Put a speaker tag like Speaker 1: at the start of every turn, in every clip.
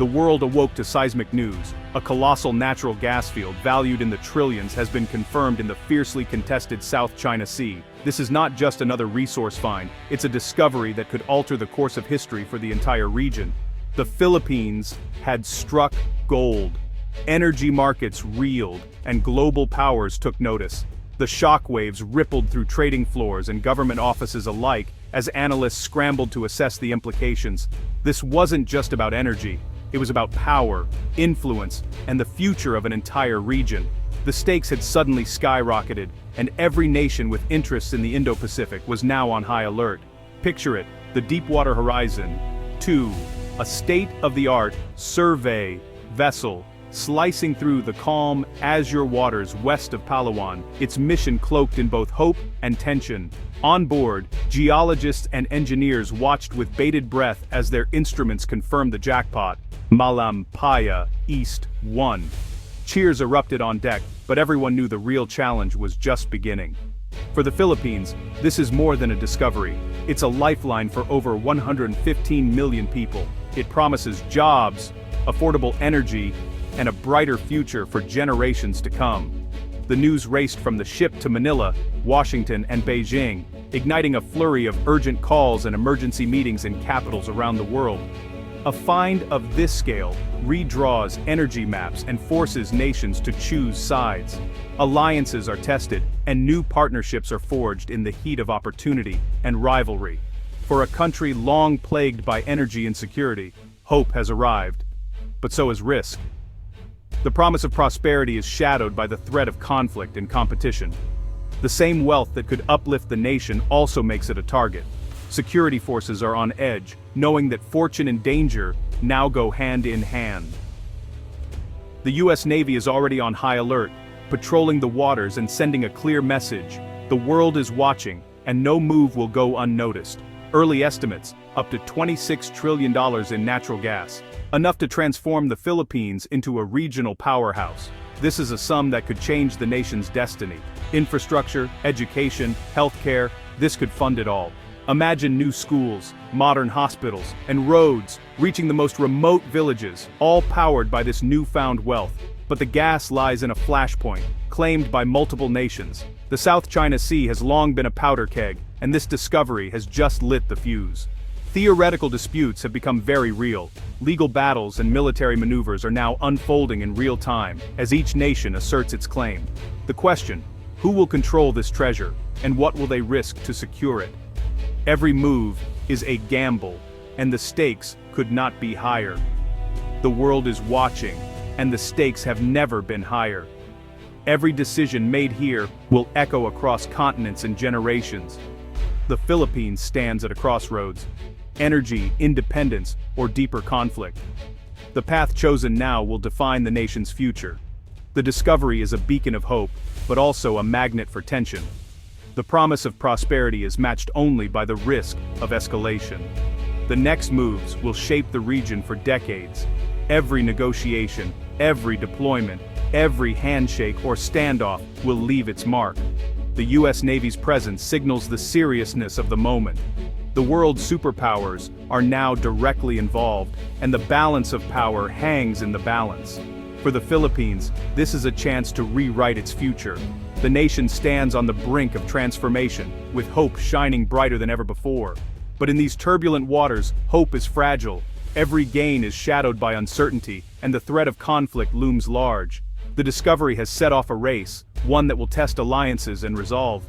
Speaker 1: The world awoke to seismic news. A colossal natural gas field valued in the trillions has been confirmed in the fiercely contested South China Sea. This is not just another resource find, it's a discovery that could alter the course of history for the entire region. The Philippines had struck gold. Energy markets reeled, and global powers took notice. The shockwaves rippled through trading floors and government offices alike as analysts scrambled to assess the implications. This wasn't just about energy. It was about power, influence, and the future of an entire region. The stakes had suddenly skyrocketed, and every nation with interests in the Indo-Pacific was now on high alert. Picture it, the Deepwater Horizon 2, a state-of-the-art survey vessel slicing through the calm, azure waters west of Palawan, its mission cloaked in both hope and tension. On board, geologists and engineers watched with bated breath as their instruments confirmed the jackpot. Malampaya East 1. Cheers erupted on deck, but everyone knew the real challenge was just beginning. For the Philippines, this is more than a discovery. It's a lifeline for over 115 million people. It promises jobs, affordable energy, and a brighter future for generations to come. The news raced from the ship to Manila, Washington, and Beijing, igniting a flurry of urgent calls and emergency meetings in capitals around the world. A find of this scale redraws energy maps and forces nations to choose sides. Alliances are tested, and new partnerships are forged in the heat of opportunity and rivalry. For a country long plagued by energy insecurity, hope has arrived. But so has risk. The promise of prosperity is shadowed by the threat of conflict and competition. The same wealth that could uplift the nation also makes it a target. Security forces are on edge, knowing that fortune and danger now go hand in hand. The U.S. Navy is already on high alert, patrolling the waters and sending a clear message. The world is watching, and no move will go unnoticed. Early estimates, up to $26 trillion in natural gas. Enough to transform the Philippines into a regional powerhouse. This is a sum that could change the nation's destiny. Infrastructure, education, healthcare, this could fund it all. Imagine new schools, modern hospitals, and roads reaching the most remote villages, all powered by this newfound wealth. But the gas lies in a flashpoint, claimed by multiple nations. The South China Sea has long been a powder keg, and this discovery has just lit the fuse. Theoretical disputes have become very real. Legal battles and military maneuvers are now unfolding in real time, as each nation asserts its claim. The question, who will control this treasure, and what will they risk to secure it? Every move is a gamble, and the stakes could not be higher. The world is watching, and the stakes have never been higher. Every decision made here will echo across continents and generations. The Philippines stands at a crossroads. Energy, independence, or deeper conflict. The path chosen now will define the nation's future. The discovery is a beacon of hope, but also a magnet for tension. The promise of prosperity is matched only by the risk of escalation. The next moves will shape the region for decades. Every negotiation, every deployment, every handshake or standoff will leave its mark. The U.S. Navy's presence signals the seriousness of the moment. The world's superpowers are now directly involved, and the balance of power hangs in the balance. For the Philippines, this is a chance to rewrite its future. The nation stands on the brink of transformation, with hope shining brighter than ever before. But in these turbulent waters, hope is fragile. Every gain is shadowed by uncertainty, and the threat of conflict looms large. The discovery has set off a race, one that will test alliances and resolve.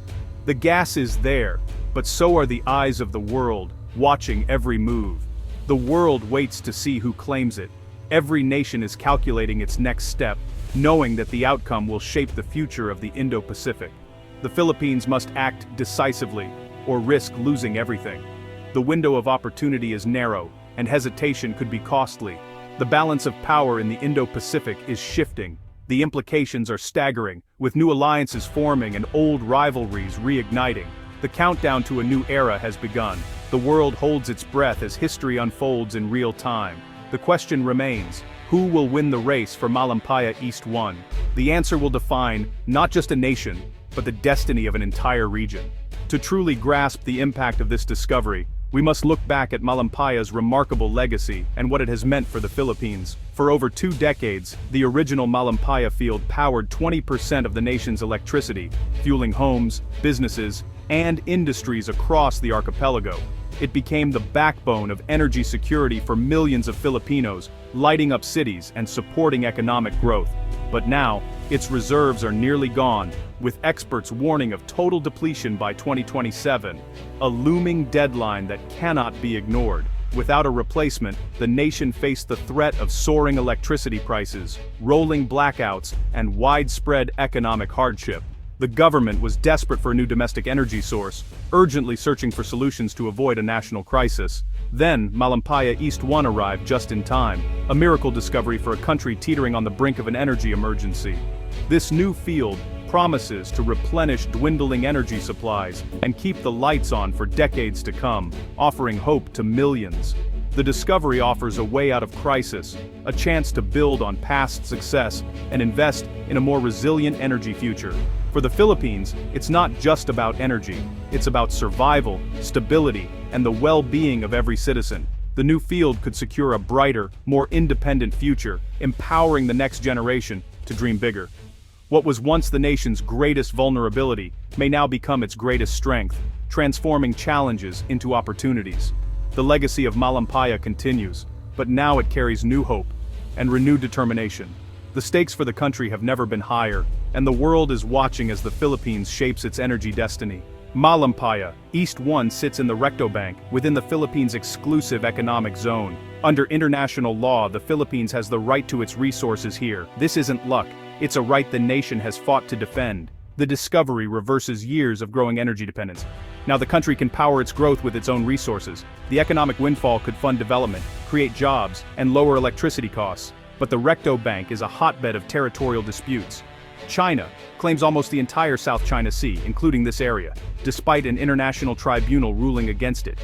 Speaker 1: The gas is there, but so are the eyes of the world, watching every move. The world waits to see who claims it. Every nation is calculating its next step, knowing that the outcome will shape the future of the Indo-Pacific. The Philippines must act decisively, or risk losing everything. The window of opportunity is narrow, and hesitation could be costly. The balance of power in the Indo-Pacific is shifting. The implications are staggering, with new alliances forming and old rivalries reigniting. The countdown to a new era has begun. The world holds its breath as history unfolds in real time. The question remains, who will win the race for Malampaya East 1? The answer will define not just a nation, but the destiny of an entire region. To truly grasp the impact of this discovery, we must look back at Malampaya's remarkable legacy and what it has meant for the Philippines. For over 2 decades, the original Malampaya field powered 20% of the nation's electricity, fueling homes, businesses, and industries across the archipelago. It became the backbone of energy security for millions of Filipinos, lighting up cities and supporting economic growth. But now, its reserves are nearly gone, with experts warning of total depletion by 2027, a looming deadline that cannot be ignored. Without a replacement, the nation faced the threat of soaring electricity prices, rolling blackouts, and widespread economic hardship. The government was desperate for a new domestic energy source, urgently searching for solutions to avoid a national crisis. Then, Malampaya East 1 arrived just in time, a miracle discovery for a country teetering on the brink of an energy emergency. This new field promises to replenish dwindling energy supplies and keep the lights on for decades to come, offering hope to millions. The discovery offers a way out of crisis, a chance to build on past success and invest in a more resilient energy future. For the Philippines, it's not just about energy, it's about survival, stability, and the well-being of every citizen. The new field could secure a brighter, more independent future, empowering the next generation to dream bigger. What was once the nation's greatest vulnerability may now become its greatest strength, transforming challenges into opportunities. The legacy of Malampaya continues, but now it carries new hope and renewed determination. The stakes for the country have never been higher, and the world is watching as the Philippines shapes its energy destiny. Malampaya East 1 sits in the Recto Bank, within the Philippines' exclusive economic zone. Under international law, the Philippines has the right to its resources here. This isn't luck, it's a right the nation has fought to defend. The discovery reverses years of growing energy dependence. Now the country can power its growth with its own resources. The economic windfall could fund development, create jobs, and lower electricity costs. But the Recto Bank is a hotbed of territorial disputes. China claims almost the entire South China Sea, including this area, despite an international tribunal ruling against it.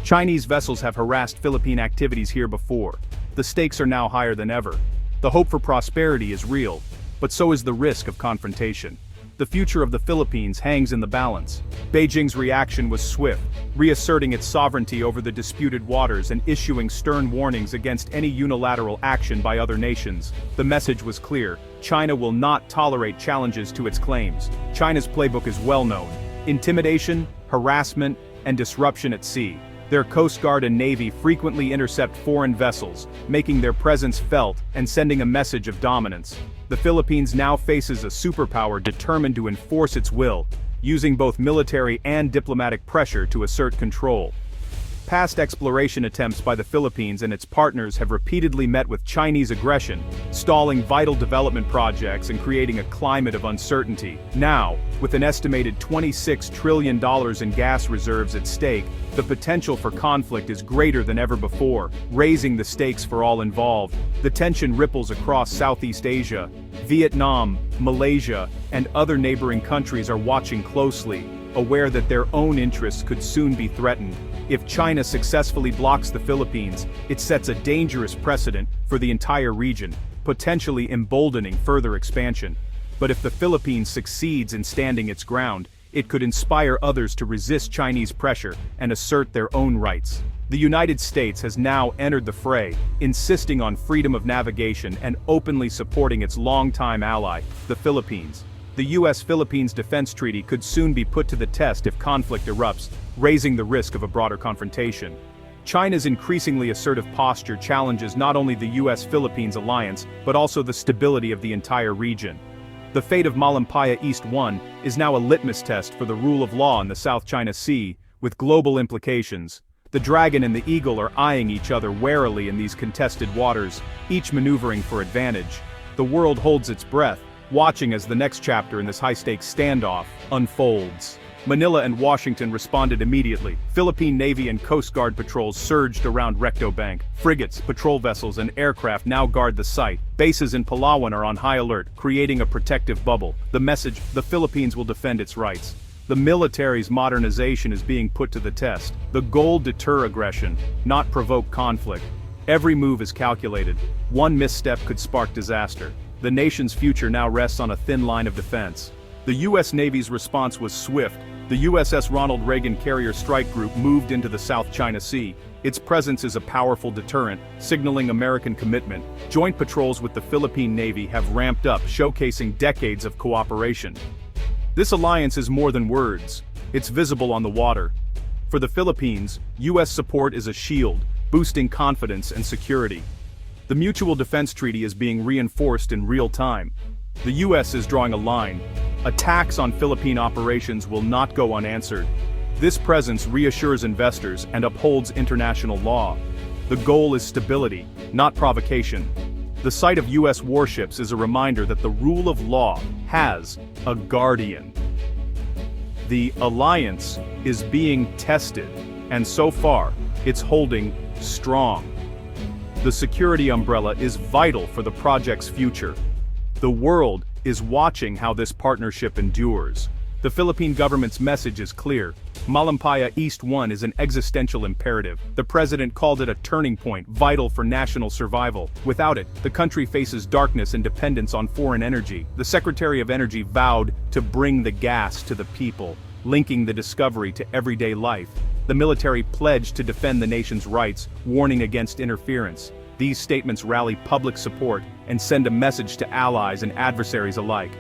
Speaker 1: Chinese vessels have harassed Philippine activities here before. The stakes are now higher than ever. The hope for prosperity is real, but so is the risk of confrontation. The future of the Philippines hangs in the balance. Beijing's reaction was swift, reasserting its sovereignty over the disputed waters and issuing stern warnings against any unilateral action by other nations. The message was clear: China will not tolerate challenges to its claims. China's playbook is well known: intimidation, harassment, and disruption at sea. Their Coast Guard and Navy frequently intercept foreign vessels, making their presence felt and sending a message of dominance. The Philippines now faces a superpower determined to enforce its will, using both military and diplomatic pressure to assert control. Past exploration attempts by the Philippines and its partners have repeatedly met with Chinese aggression, stalling vital development projects and creating a climate of uncertainty. Now, with an estimated $26 trillion in gas reserves at stake, the potential for conflict is greater than ever before, raising the stakes for all involved. The tension ripples across Southeast Asia. Vietnam, Malaysia, and other neighboring countries are watching closely, aware that their own interests could soon be threatened. If China successfully blocks the Philippines, it sets a dangerous precedent for the entire region, potentially emboldening further expansion. But if the Philippines succeeds in standing its ground, it could inspire others to resist Chinese pressure and assert their own rights. The United States has now entered the fray, insisting on freedom of navigation and openly supporting its longtime ally, the Philippines. The U.S.-Philippines Defense Treaty could soon be put to the test if conflict erupts, raising the risk of a broader confrontation. China's increasingly assertive posture challenges not only the U.S.-Philippines alliance, but also the stability of the entire region. The fate of Malampaya East 1 is now a litmus test for the rule of law in the South China Sea, with global implications. The Dragon and the Eagle are eyeing each other warily in these contested waters, each maneuvering for advantage. The world holds its breath, watching as the next chapter in this high-stakes standoff unfolds. Manila and Washington responded immediately. Philippine Navy and Coast Guard patrols surged around Recto Bank. Frigates, patrol vessels, and aircraft now guard the site. Bases in Palawan are on high alert, creating a protective bubble. The message: the Philippines will defend its rights. The military's modernization is being put to the test. The goal: deter aggression, not provoke conflict. Every move is calculated. One misstep could spark disaster. The nation's future now rests on a thin line of defense. The U.S. Navy's response was swift. The USS Ronald Reagan Carrier Strike Group moved into the South China Sea. Its presence is a powerful deterrent, signaling American commitment. Joint patrols with the Philippine Navy have ramped up, showcasing decades of cooperation. This alliance is more than words. It's visible on the water. For the Philippines, U.S. support is a shield, boosting confidence and security. The Mutual Defense Treaty is being reinforced in real time. The U.S. is drawing a line. Attacks on Philippine operations will not go unanswered. This presence reassures investors and upholds international law. The goal is stability, not provocation. The sight of U.S. warships is a reminder that the rule of law has a guardian. The alliance is being tested, and so far, it's holding strong. The security umbrella is vital for the project's future. The world is watching how this partnership endures. The Philippine government's message is clear. Malampaya East 1 is an existential imperative. The president called it a turning point, vital for national survival. Without it, the country faces darkness and dependence on foreign energy. The Secretary of Energy vowed to bring the gas to the people, linking the discovery to everyday life. The military pledged to defend the nation's rights, warning against interference. These statements rally public support and send a message to allies and adversaries alike.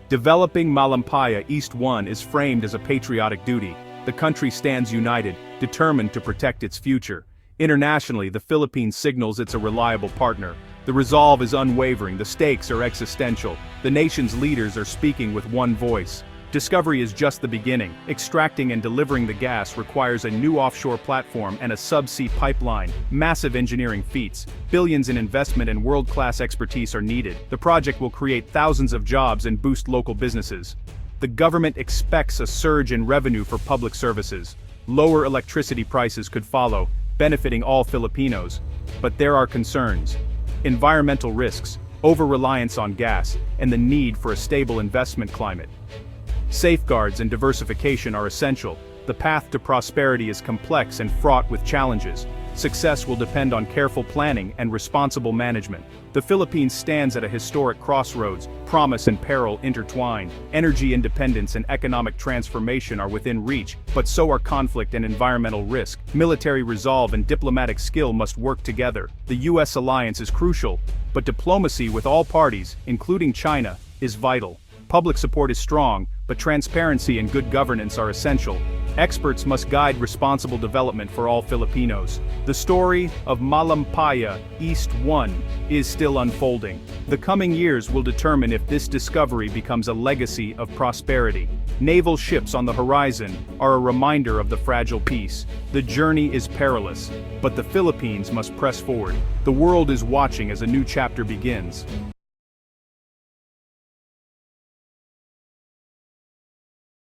Speaker 1: Developing Malampaya East 1 is framed as a patriotic duty. The country stands united, determined to protect its future. Internationally, the Philippines signals it's a reliable partner. The resolve is unwavering, the stakes are existential. The nation's leaders are speaking with one voice. Discovery is just the beginning. Extracting and delivering the gas requires a new offshore platform and a subsea pipeline. Massive engineering feats, billions in investment and world-class expertise are needed. The project will create thousands of jobs and boost local businesses. The government expects a surge in revenue for public services. Lower electricity prices could follow, benefiting all Filipinos. But there are concerns. Environmental risks, over-reliance on gas, and the need for a stable investment climate. Safeguards and diversification are essential. The path to prosperity is complex and fraught with challenges. Success will depend on careful planning and responsible management. The Philippines stands at a historic crossroads, promise and peril intertwine. Energy independence and economic transformation are within reach, but so are conflict and environmental risk. Military resolve and diplomatic skill must work together. The U.S. alliance is crucial, but diplomacy with all parties, including China, is vital. Public support is strong, but transparency and good governance are essential. Experts must guide responsible development for all Filipinos. The story of Malampaya East 1 is still unfolding. The coming years will determine if this discovery becomes a legacy of prosperity. Naval ships on the horizon are a reminder of the fragile peace. The journey is perilous, but the Philippines must press forward. The world is watching as a new chapter begins.